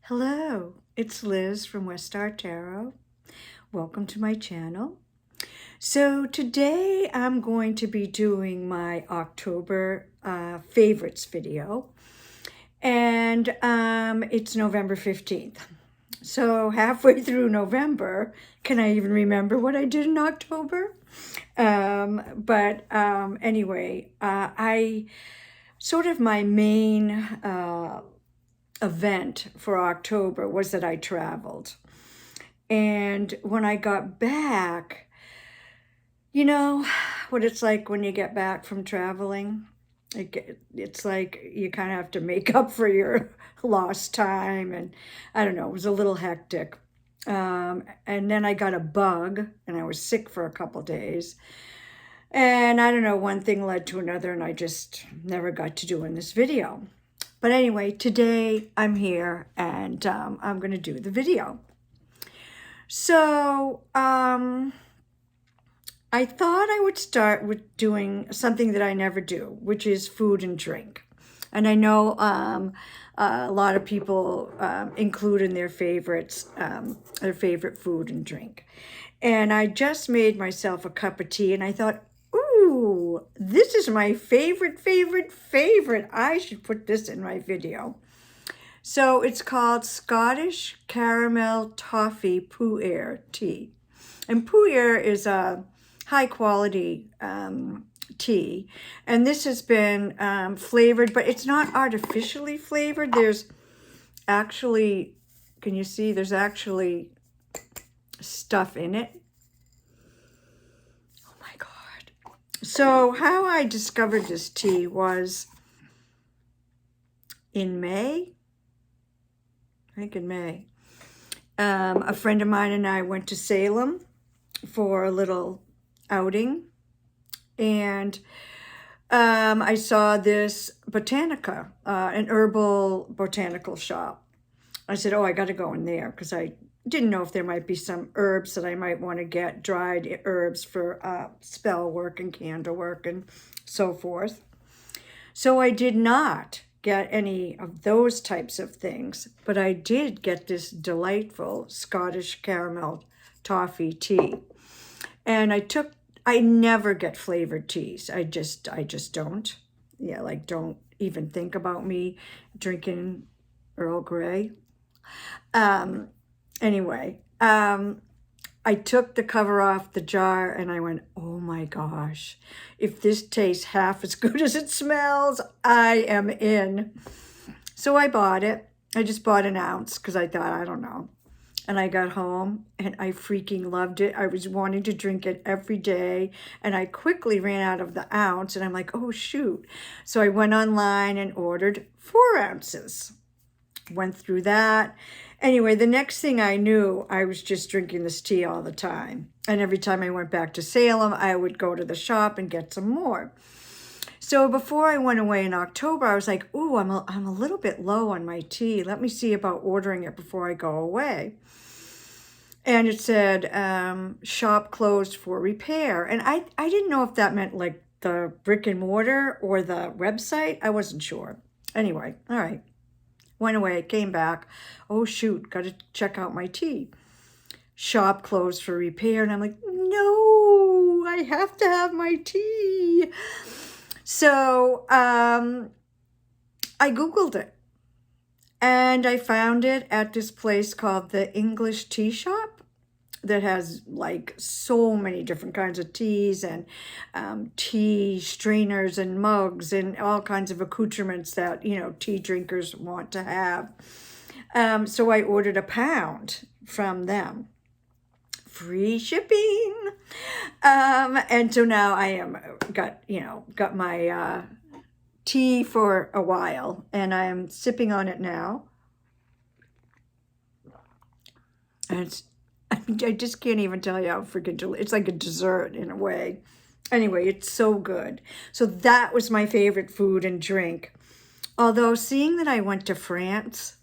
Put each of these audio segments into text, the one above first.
Hello, it's Liz from West Star Tarot. Welcome to my channel. So today I'm going to be doing my October favorites video, and it's November 15th. So halfway through November, can I even remember what I did in October? Anyway, I sort of my main event for October was that I traveled. And when I got back, you know what it's like when you get back from traveling? It's like you kind of have to make up for your lost time. And I don't know, it was a little hectic. And then I got a bug and I was sick for a couple days. And I don't know, one thing led to another and I just never got to doing this video. But anyway, today I'm here and I'm going to do the video. So I thought I would start with doing something that I never do, which is food and drink. And I know a lot of people include in their favorites their favorite food and drink. And I just made myself a cup of tea and I thought, ooh, this is my favorite. I should put this in my video. So it's called Scottish Caramel Toffee Pu'er tea. And Pu'er is a high quality tea. And this has been flavored, but it's not artificially flavored. There's actually, can you see, there's actually stuff in it. So how I discovered this tea was in May, I think in May. A friend of mine and I went to Salem for a little outing. And I saw this botanica, an herbal botanical shop. I said, oh, I got to go in there because I didn't know if there might be some herbs that I might want to get, dried herbs for spell work and candle work and so forth. So I did not get any of those types of things, but I did get this delightful Scottish caramel toffee tea. And I never get flavored teas. I just don't. Yeah, like don't even think about me drinking Earl Grey. Anyway, I took the cover off the jar and I went, oh my gosh, if this tastes half as good as it smells, I am in. So I bought it. I just bought an ounce because I thought, I don't know. And I got home and I freaking loved it. I was wanting to drink it every day and I quickly ran out of the ounce and I'm like, oh shoot. So I went online and ordered 4 ounces. Went through that. Anyway, the next thing I knew, I was just drinking this tea all the time. And every time I went back to Salem, I would go to the shop and get some more. So before I went away in October, I was like, ooh, I'm a little bit low on my tea. Let me see about ordering it before I go away. And it said, shop closed for repair. And I didn't know if that meant like the brick and mortar or the website. I wasn't sure. Anyway, all right. Went away, came back. Oh, shoot, got to check out my tea. Shop closed for repair. And I'm like, no, I have to have my tea. So I Googled it. And I found it at this place called the English Tea Shop that has like so many different kinds of teas and tea strainers and mugs and all kinds of accoutrements that, you know, tea drinkers want to have. So I ordered a pound from them. Free shipping. And so now I got my tea for a while and I'm sipping on it now. And I just can't even tell you how freaking delicious. It's like a dessert in a way. Anyway, it's so good. So that was my favorite food and drink. Although seeing that I went to France,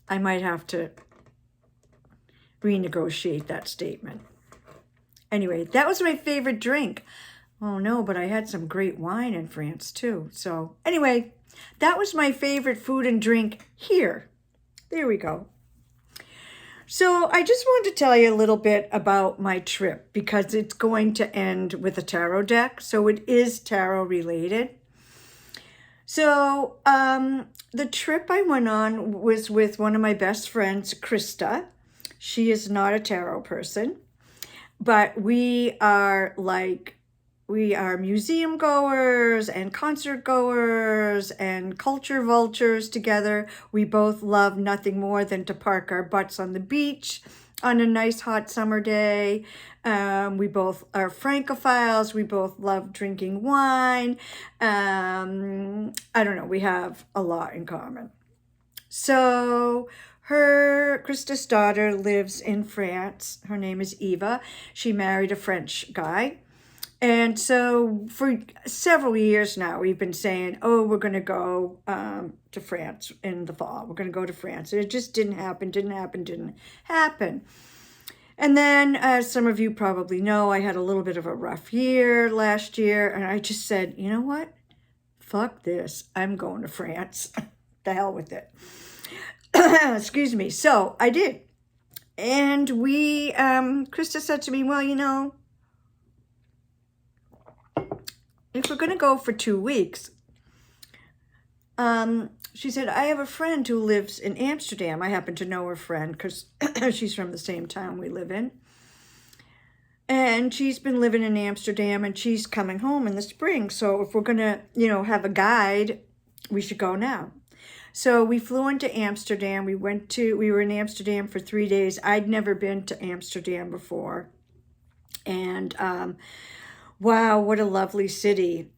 I might have to renegotiate that statement. Anyway, that was my favorite drink. Oh no, but I had some great wine in France too. So anyway, That was my favorite food and drink here. There we go. So I just wanted to tell you a little bit about my trip because it's going to end with a tarot deck. So it is tarot related. So the trip I went on was with one of my best friends, Krista. She is not a tarot person, but we are museum goers and concert goers and culture vultures together. We both love nothing more than to park our butts on the beach on a nice hot summer day. We both are Francophiles. We both love drinking wine. I don't know. We have a lot in common. So Krista's daughter lives in France. Her name is Eva. She married a French guy. And so for several years now, we've been saying, oh, we're going to go to France in the fall. We're going to go to France. And it just didn't happen. And then, as some of you probably know, I had a little bit of a rough year last year. And I just said, you know what? Fuck this. I'm going to France. The hell with it. Excuse me. So I did. And Krista said to me, well, you know, if we're going to go for 2 weeks, she said, I have a friend who lives in Amsterdam. I happen to know her friend because she's from the same town we live in. And she's been living in Amsterdam and she's coming home in the spring. So if we're going to, you know, have a guide, we should go now. So we flew into Amsterdam. We were in Amsterdam for 3 days. I'd never been to Amsterdam before. And wow, what a lovely city.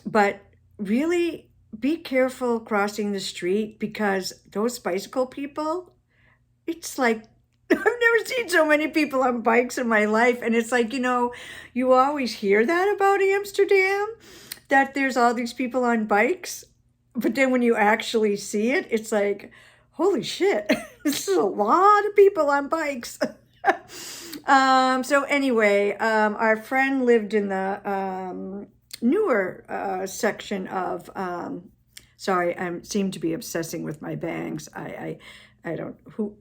But really be careful crossing the street because those bicycle people, it's like, I've never seen so many people on bikes in my life. And it's like, you know, you always hear that about Amsterdam, that there's all these people on bikes. But then when you actually see it, it's like, holy shit, this is a lot of people on bikes. So anyway, our friend lived in the newer section of, sorry, I seem to be obsessing with my bangs. I who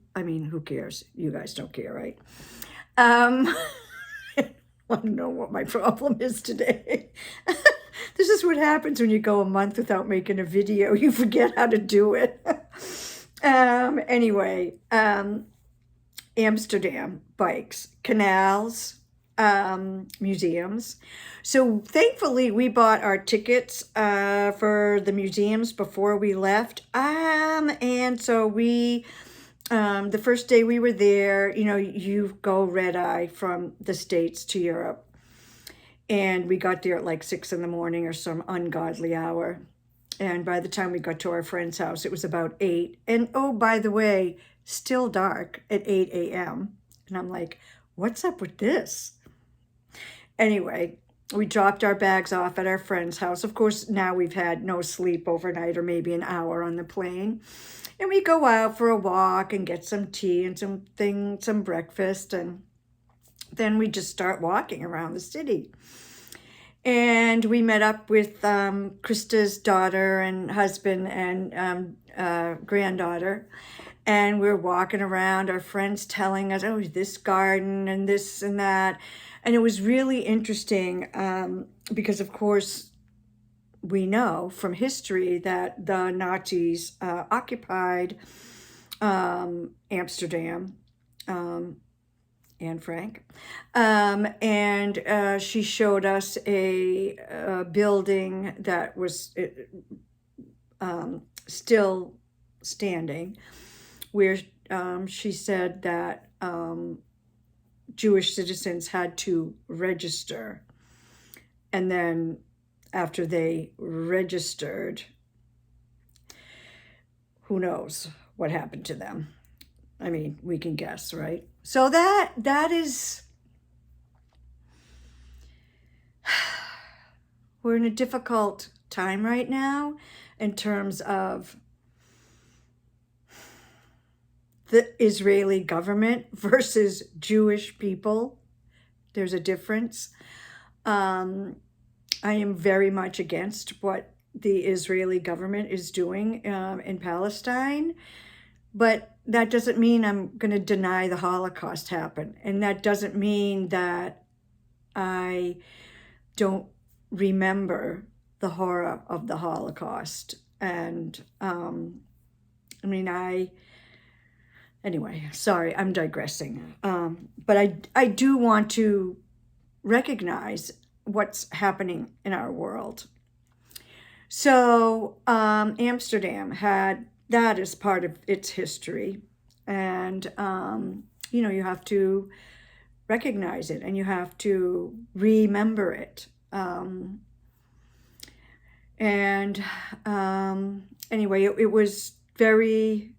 cares? You guys don't care, right? I want to know what my problem is today. This is what happens when you go a month without making a video. You forget how to do it. Anyway, Amsterdam, bikes, canals, museums. So thankfully we bought our tickets for the museums before we left. And so we, the first day we were there, you know, you go red eye from the States to Europe. And we got there at like 6 a.m. or some ungodly hour. And by the time we got to our friend's house, it was about 8. And oh, by the way, still dark at 8 a.m. And I'm like, what's up with this? Anyway, we dropped our bags off at our friend's house. Of course, now we've had no sleep overnight or maybe an hour on the plane. And we go out for a walk and get some tea and some breakfast. And then we just start walking around the city. And we met up with Krista's daughter and husband and granddaughter. And we're walking around, our friends telling us, oh, this garden and this and that. And it was really interesting because, of course, we know from history that the Nazis occupied Amsterdam, Anne Frank. And she showed us a building that was still standing, where she said that Jewish citizens had to register. And then after they registered, who knows what happened to them. I mean, we can guess, right? So that is, we're in a difficult time right now in terms of the Israeli government versus Jewish people. There's a difference. I am very much against what the Israeli government is doing in Palestine. But that doesn't mean I'm going to deny the Holocaust happened. And that doesn't mean that I don't remember the horror of the Holocaust. And anyway, sorry, I'm digressing. But I do want to recognize what's happening in our world. So Amsterdam had that as part of its history. And, you have to recognize it and you have to remember it. Anyway, it was very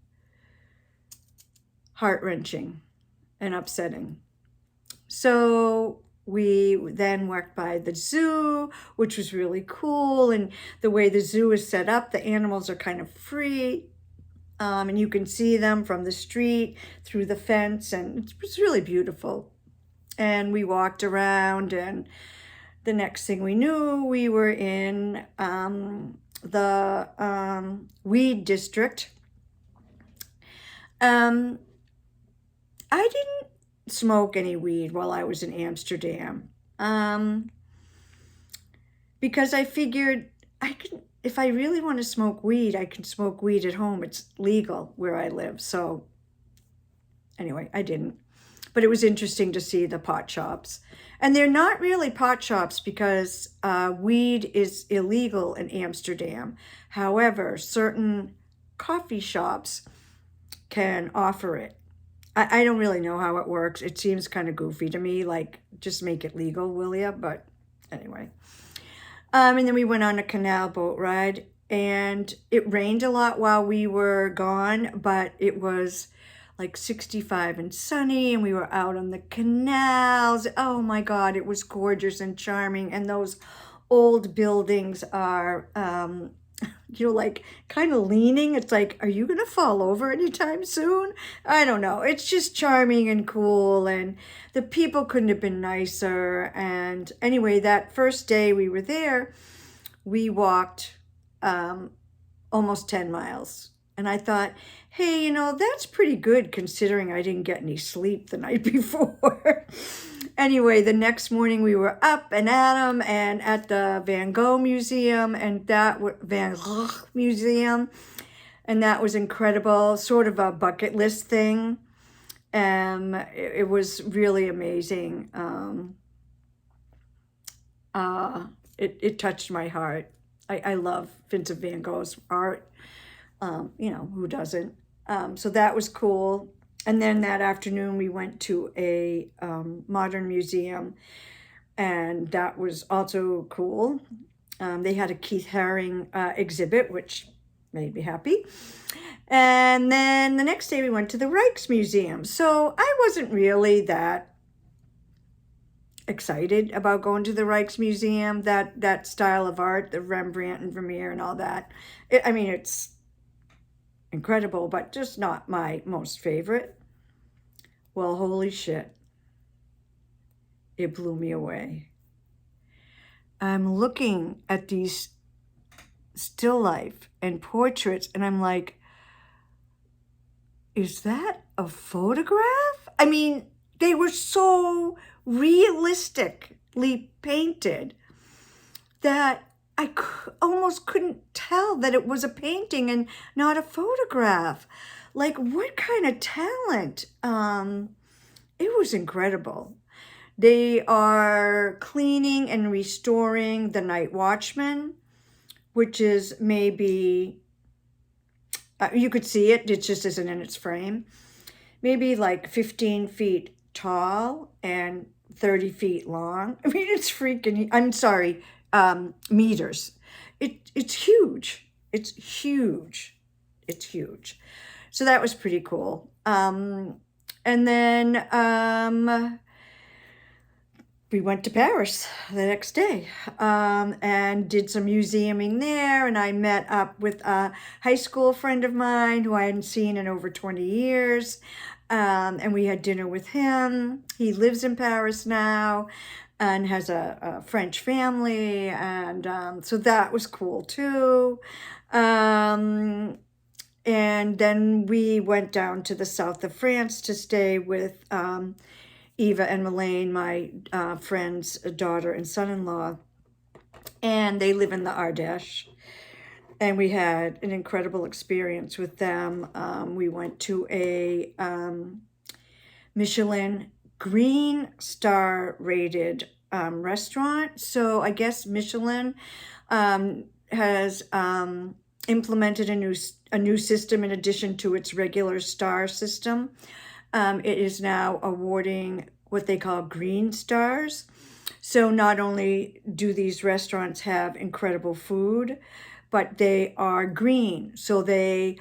heart-wrenching and upsetting. So we then walked by the zoo, which was really cool. And the way the zoo is set up, the animals are kind of free. And you can see them from the street through the fence. And it was really beautiful. And we walked around, and the next thing we knew, we were in the weed district. I didn't smoke any weed while I was in Amsterdam, because I figured if I really want to smoke weed, I can smoke weed at home. It's legal where I live. So anyway, I didn't. But it was interesting to see the pot shops. And they're not really pot shops because weed is illegal in Amsterdam. However, certain coffee shops can offer it. I don't really know how it works. It seems kind of goofy to me, like, just make it legal, will ya? But anyway. And then we went on a canal boat ride, and it rained a lot while we were gone, but it was like 65 and sunny, and we were out on the canals. Oh my God, it was gorgeous and charming. And those old buildings are, like kind of leaning. It's like, are you going to fall over anytime soon? I don't know. It's just charming and cool. And the people couldn't have been nicer. And anyway, that first day we were there, we walked almost 10 miles. And I thought, hey, that's pretty good considering I didn't get any sleep the night before. Anyway, the next morning we were up and at 'em and at the Van Gogh Museum and Van Gogh Museum. And that was incredible, sort of a bucket list thing. It was really amazing. It touched my heart. I love Vincent van Gogh's art. Who doesn't? So that was cool. And then that afternoon we went to a modern museum, and that was also cool. They had a Keith Haring exhibit, which made me happy. And then the next day we went to the Rijksmuseum. So I wasn't really that excited about going to the Rijksmuseum, that style of art, the Rembrandt and Vermeer and all that. It's incredible, but just not my most favorite. Well, holy shit. It blew me away. I'm looking at these still life and portraits, and I'm like, is that a photograph? They were so realistically painted that I almost couldn't tell that it was a painting and not a photograph. Like, what kind of talent? It was incredible. They are cleaning and restoring the night Watchman, which is maybe, you could see it just isn't in its frame, maybe like 15 feet tall and 30 feet long. It's freaking, I'm sorry, meters. It's huge. It's huge. It's huge. So that was pretty cool. And then we went to Paris the next day and did some museuming there. And I met up with a high school friend of mine who I hadn't seen in over 20 years. And we had dinner with him. He lives in Paris now. and has a French family, and so that was cool too. Um, and then we went down to the south of France to stay with Eva and Melaine, my friend's daughter and son-in-law, and they live in the Ardèche. And we had an incredible experience with them. We went to a Michelin Green Star rated restaurant. So I guess Michelin has implemented a new system in addition to its regular star system. It is now awarding what they call green stars. So not only do these restaurants have incredible food, but they are green. So they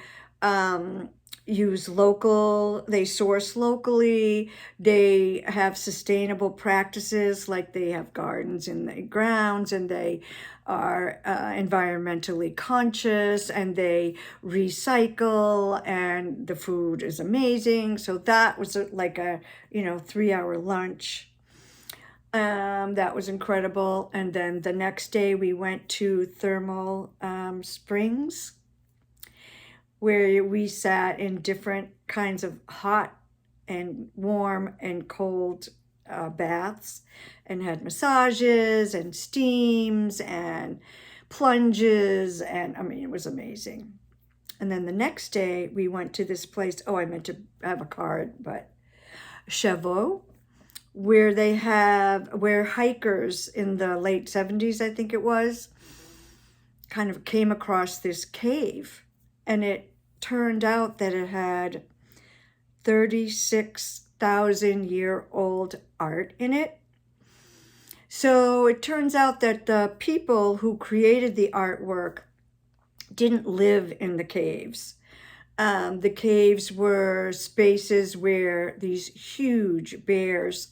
they source locally, they have sustainable practices, like they have gardens in the grounds, and they are environmentally conscious, and they recycle, and the food is amazing. So that was like a 3-hour lunch. That was incredible. And then the next day we went to thermal springs, where we sat in different kinds of hot and warm and cold baths, and had massages and steams and plunges, and I mean, it was amazing. And then the next day we went to this place, I meant to have a card, but Chavot, where hikers in the late 70s, I think it was, kind of came across this cave, and it turned out that it had 36,000-year-old art in it. So it turns out that the people who created the artwork didn't live in the caves. The caves were spaces where these huge bears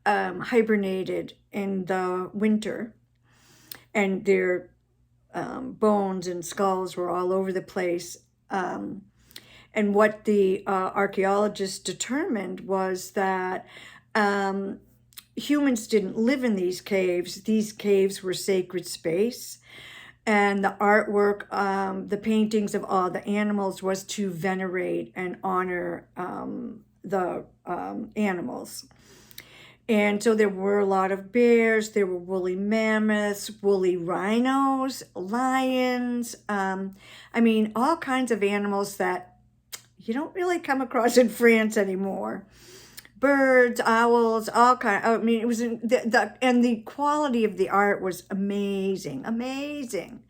hibernated in the winter, and their bones and skulls were all over the place. And what the archaeologists determined was that humans didn't live in these caves. These caves were sacred space. And the artwork, the paintings of all the animals, was to venerate and honor the animals. And so there were a lot of bears, there were woolly mammoths, woolly rhinos, lions, I mean, all kinds of animals that you don't really come across in France anymore. Birds, owls, all kinds. I mean, it was and the quality of the art was amazing, amazing.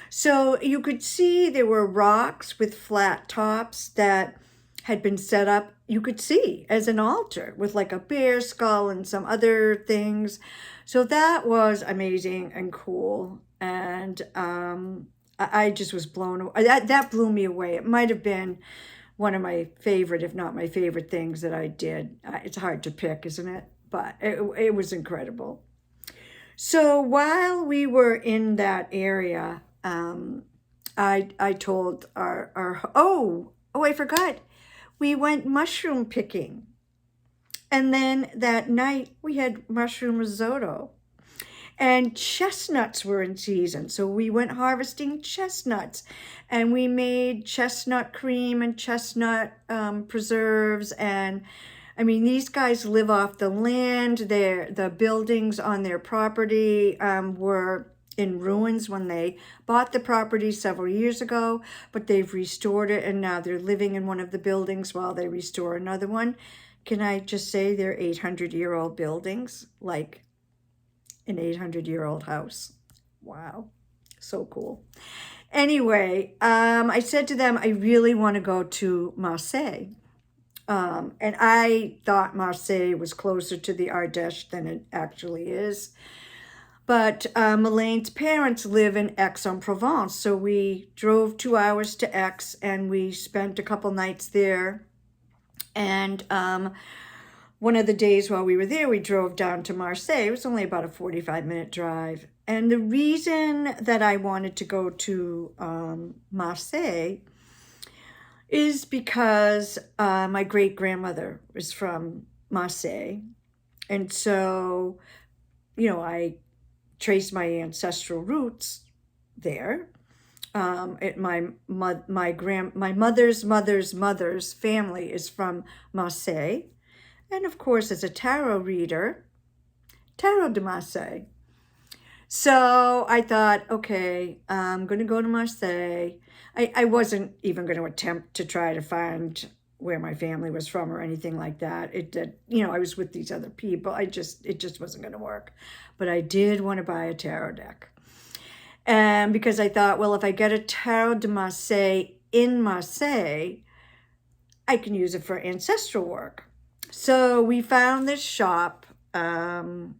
So you could see there were rocks with flat tops that had been set up, you could see, as an altar with like a bear skull and some other things. So that was amazing and cool. And I just was blown away. That blew me away. It might have been one of my favorite, if not my favorite, things that I did. It's hard to pick, isn't it? But it was incredible. So while we were in that area, I told I forgot. We went mushroom picking. And then that night we had mushroom risotto. And chestnuts were in season, so we went harvesting chestnuts, and we made chestnut cream and chestnut preserves. And I mean, these guys live off the land. The buildings on their property were in ruins when they bought the property several years ago, but they've restored it, and now they're living in one of the buildings while they restore another one. Can I just say they're 800-year-old buildings, like an 800-year-old house. Wow, so cool. Anyway, I said to them, I really want to go to Marseille. And I thought Marseille was closer to the Ardèche than it actually is. But Elaine's parents live in Aix-en-Provence, so we drove 2 hours to Aix, and we spent a couple nights there. And one of the days while we were there, we drove down to Marseille. It was only about a 45-minute drive. And the reason that I wanted to go to Marseille is because my great-grandmother is from Marseille. And so you know, I traced my ancestral roots there. My mother's family is from Marseille, and of course, as a tarot reader, Tarot de Marseille. So I thought, okay, I'm going to go to Marseille. I wasn't even going to attempt to try to find where my family was from or anything like that. It did, you know, I was with these other people. It just wasn't going to work. But I did want to buy a tarot deck. And because I thought, well, if I get a Tarot de Marseille in Marseille, I can use it for ancestral work. So we found this shop in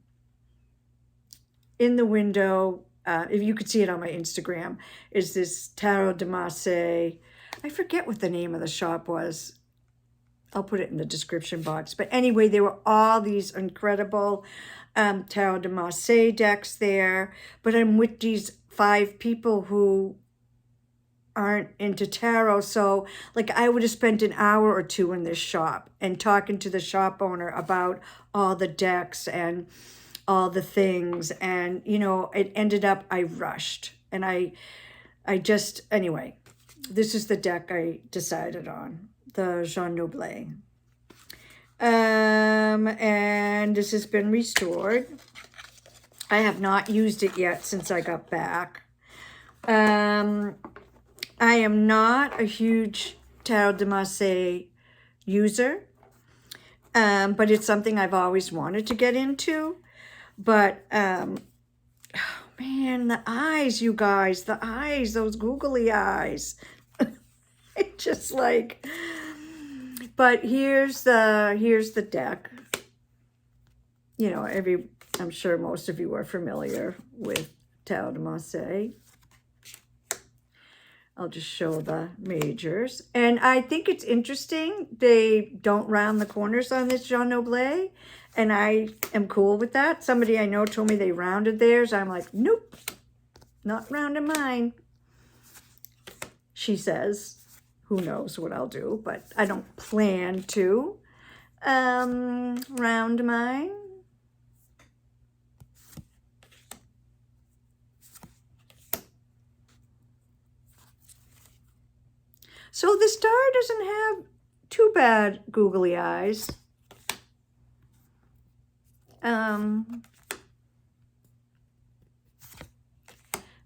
the window. If you could see it on my Instagram, is this Tarot de Marseille. I forget what the name of the shop was. I'll put it in the description box. But anyway, there were all these incredible Tarot de Marseille decks there. But I'm with these 5 people who aren't into tarot. So like I would have spent an hour or 2 in this shop and talking to the shop owner about all the decks and all the things. And, you know, it ended up, I rushed. And I just, anyway, this is the deck I decided on. The Jean Noblet. And this has been restored. I have not used it yet since I got back. I am not a huge Tarot de Marseille user, but it's something I've always wanted to get into. But, oh man, the eyes, you guys, the eyes, those googly eyes. It's just like, but here's the deck. You know, I'm sure most of you are familiar with Tarot de Marseille. I'll just show the majors. And I think it's interesting. They don't round the corners on this Jean Noblet. And I am cool with that. Somebody I know told me they rounded theirs. I'm like, nope, not rounding mine. She says, who knows what I'll do, but I don't plan to round mine. So the star doesn't have too bad googly eyes. And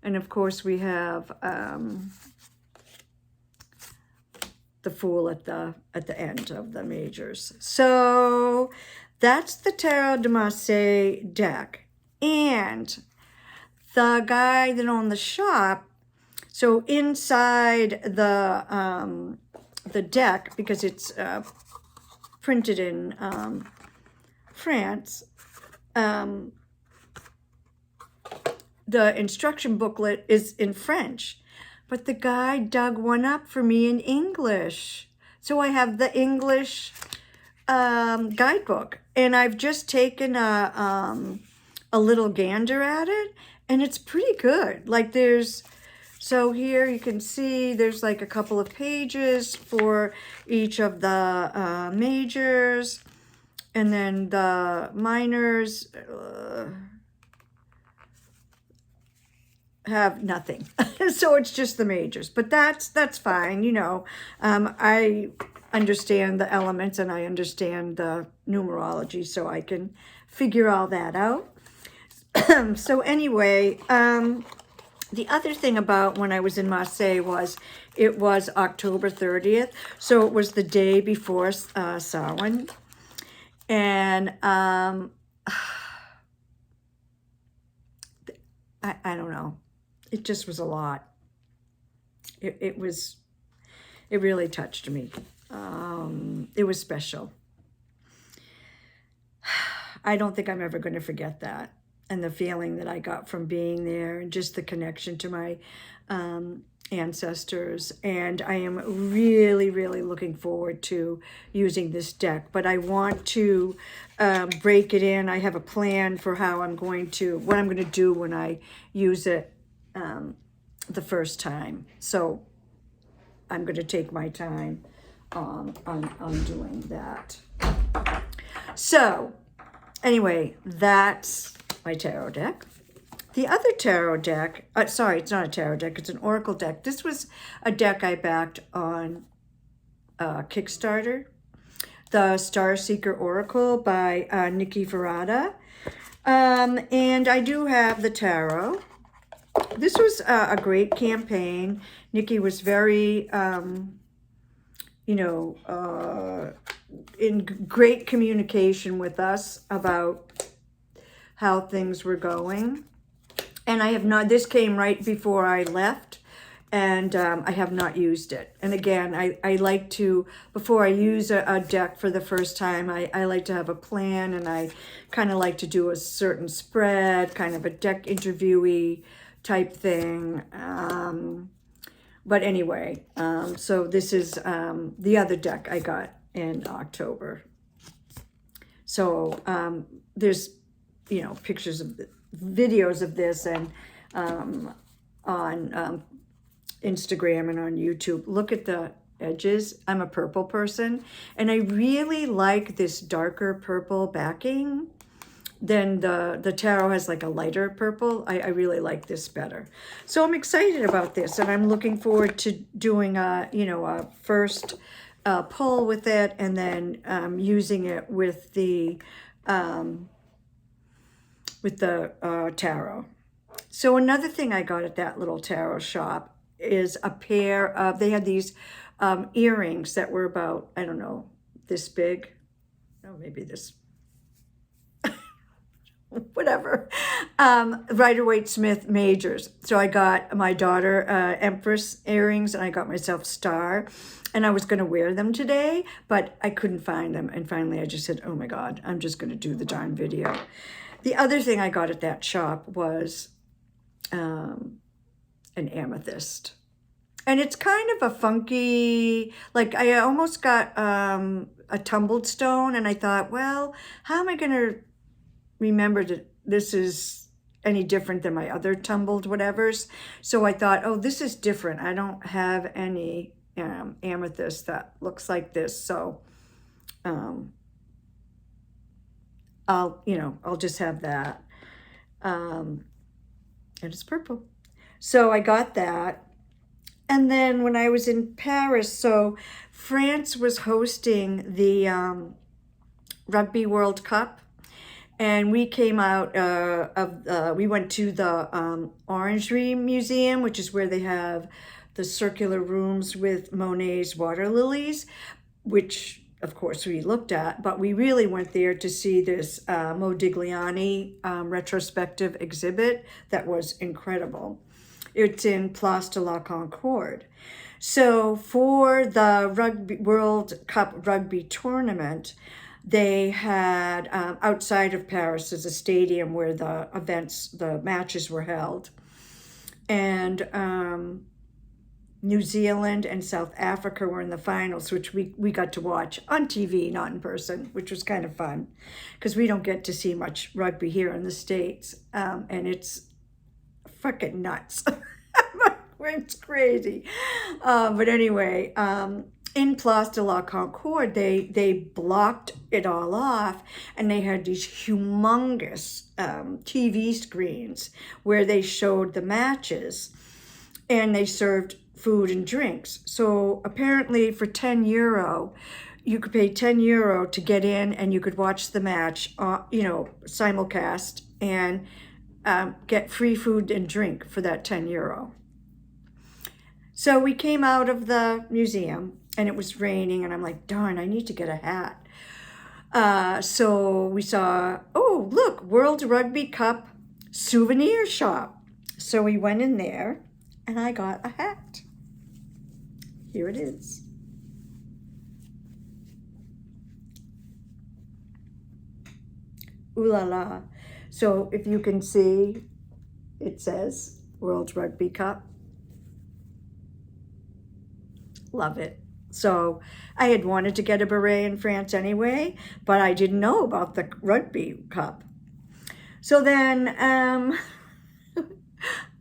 of course we have the Fool at the end of the majors. So that's the Tarot de Marseille deck. And the guy that owned the shop, so inside the deck, because it's printed in France, the instruction booklet is in French, but the guy dug one up for me in English. So I have the English guidebook, and I've just taken a little gander at it, and it's pretty good. Like so here you can see there's like a couple of pages for each of the majors, and then the minors have nothing. So it's just the majors, but that's fine. You know, I understand the elements and I understand the numerology, so I can figure all that out. So anyway, the other thing about when I was in Marseille was it was October 30th. So it was the day before Samhain. And I don't know. It just was a lot. It really touched me. It was special. I don't think I'm ever going to forget that. And the feeling that I got from being there, and just the connection to my ancestors. And I am really, really looking forward to using this deck. But I want to break it in. I have a plan for what I'm going to do when I use it the first time. So I'm going to take my time on doing that. So anyway, that's my tarot deck. The other tarot deck, sorry, it's not a tarot deck, it's an oracle deck. This was a deck I backed on Kickstarter. The Starseeker Oracle by Nikki Verada. And I do have the tarot. This was a great campaign. Nikki was very, in great communication with us about how things were going. And I have not, this came right before I left, and I have not used it. And again, I like to, before I use a deck for the first time, I like to have a plan, and I kind of like to do a certain spread, kind of a deck interviewee type thing. But anyway, so this is the other deck I got in October. So there's, pictures of videos of this and on Instagram and on YouTube. Look at the edges. I'm a purple person, and I really like this darker purple backing. Then the tarot has like a lighter purple. I really like this better. So I'm excited about this, and I'm looking forward to doing a first pull with it, and then using it with the tarot. So another thing I got at that little tarot shop is a pair of, they had these earrings that were about, I don't know, this big. Oh, maybe this, whatever. Rider-Waite-Smith majors. So I got my daughter Empress earrings, and I got myself Star. And I was going to wear them today, but I couldn't find them. And finally I just said, oh my God, I'm just going to do the darn video. The other thing I got at that shop was an amethyst. And it's kind of a funky, like I almost got a tumbled stone, and I thought, well, how am I going to remember that this is any different than my other tumbled whatevers? So I thought, oh, this is different. I don't have any amethyst that looks like this. So I'll just have that. And it's purple. So I got that. And then when I was in Paris, so France was hosting the Rugby World Cup. And we came out we went to the Orangery Museum, which is where they have the circular rooms with Monet's water lilies, which of course we looked at, but we really went there to see this Modigliani retrospective exhibit that was incredible. It's in Place de la Concorde. So for the World Cup rugby tournament, they had, outside of Paris, there's a stadium where the matches were held. And New Zealand and South Africa were in the finals, which we got to watch on TV, not in person, which was kind of fun because we don't get to see much rugby here in the States. And it's fucking nuts. It's crazy. But anyway, in Place de la Concorde, they blocked it all off, and they had these humongous TV screens where they showed the matches, and they served food and drinks. So apparently for €10, you could pay €10 to get in, and you could watch the match, simulcast, and get free food and drink for that €10. So we came out of the museum, and it was raining, and I'm like, darn, I need to get a hat. So we saw, oh, look, World Rugby Cup souvenir shop. So we went in there, and I got a hat. Here it is. Ooh la la. So if you can see, it says World Rugby Cup. Love it. So I had wanted to get a beret in France anyway, but I didn't know about the Rugby Cup. So then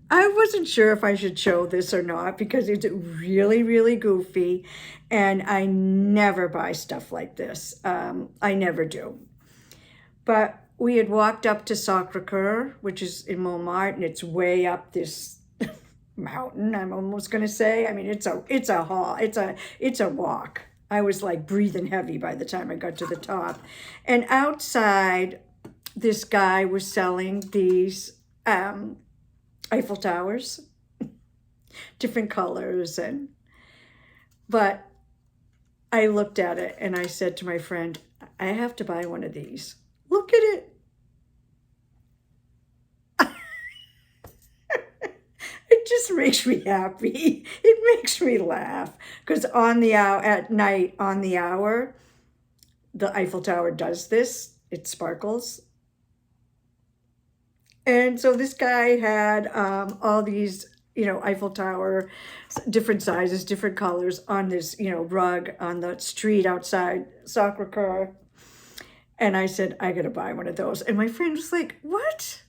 I wasn't sure if I should show this or not because it's really, really goofy, and I never buy stuff like this. I never do. But we had walked up to Sacré-Cœur, which is in Montmartre, and it's way up this mountain, I'm almost going to say. I mean, it's a walk. I was like breathing heavy by the time I got to the top. And outside, this guy was selling these Eiffel Towers, different colors, but I looked at it and I said to my friend, I have to buy one of these. Look at it. It just makes me happy. It makes me laugh because on the hour at night, on the hour, the Eiffel Tower does this. It sparkles. And so this guy had all these, Eiffel Tower, different sizes, different colors on this, rug on the street outside Sacré-Cœur. And I said, I got to buy one of those. And my friend was like, what?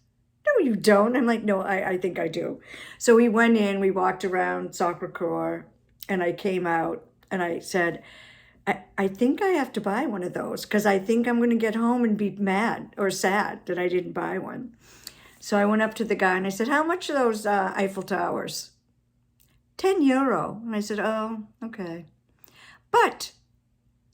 No, you don't. I'm like, no, I think I do. So we went in, we walked around Sacré-Cœur, and I came out and I said, I think I have to buy one of those because I think I'm going to get home and be mad or sad that I didn't buy one. So I went up to the guy and I said, how much are those Eiffel Towers? €10. And I said, oh, okay. But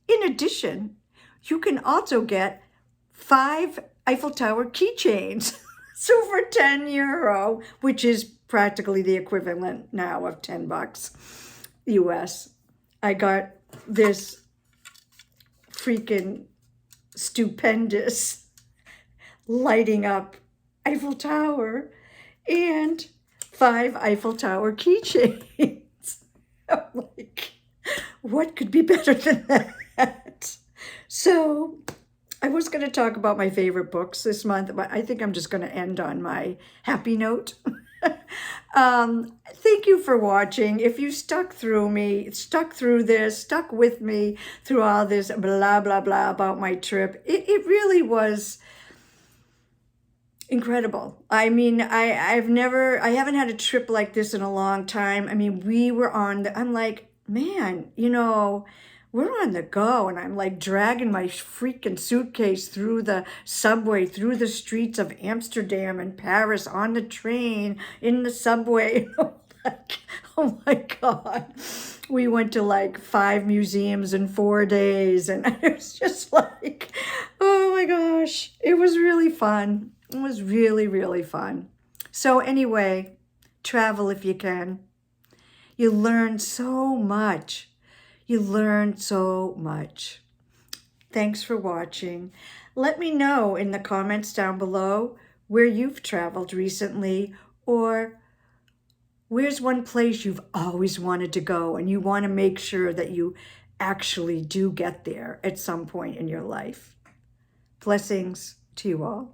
in addition, you can also get 5 Eiffel Tower keychains. So for €10, which is practically the equivalent now of $10 US, I got this freaking stupendous lighting up Eiffel Tower and 5 Eiffel Tower keychains. I'm like, what could be better than that? So I was going to talk about my favorite books this month, but I think I'm just going to end on my happy note. Thank you for watching. If you stuck through with me through all this blah, blah, blah about my trip, it really was incredible. I mean, I haven't had a trip like this in a long time. I mean, we were I'm like, man, we're on the go, and I'm like dragging my freaking suitcase through the subway, through the streets of Amsterdam and Paris, on the train, in the subway. Like, oh my God. We went to like 5 museums in 4 days, and it was just like, oh my gosh, it was really fun. It was really, really fun. So anyway, travel if you can. You learn so much. You learn so much. Thanks for watching. Let me know in the comments down below where you've traveled recently, or where's one place you've always wanted to go and you want to make sure that you actually do get there at some point in your life. Blessings to you all.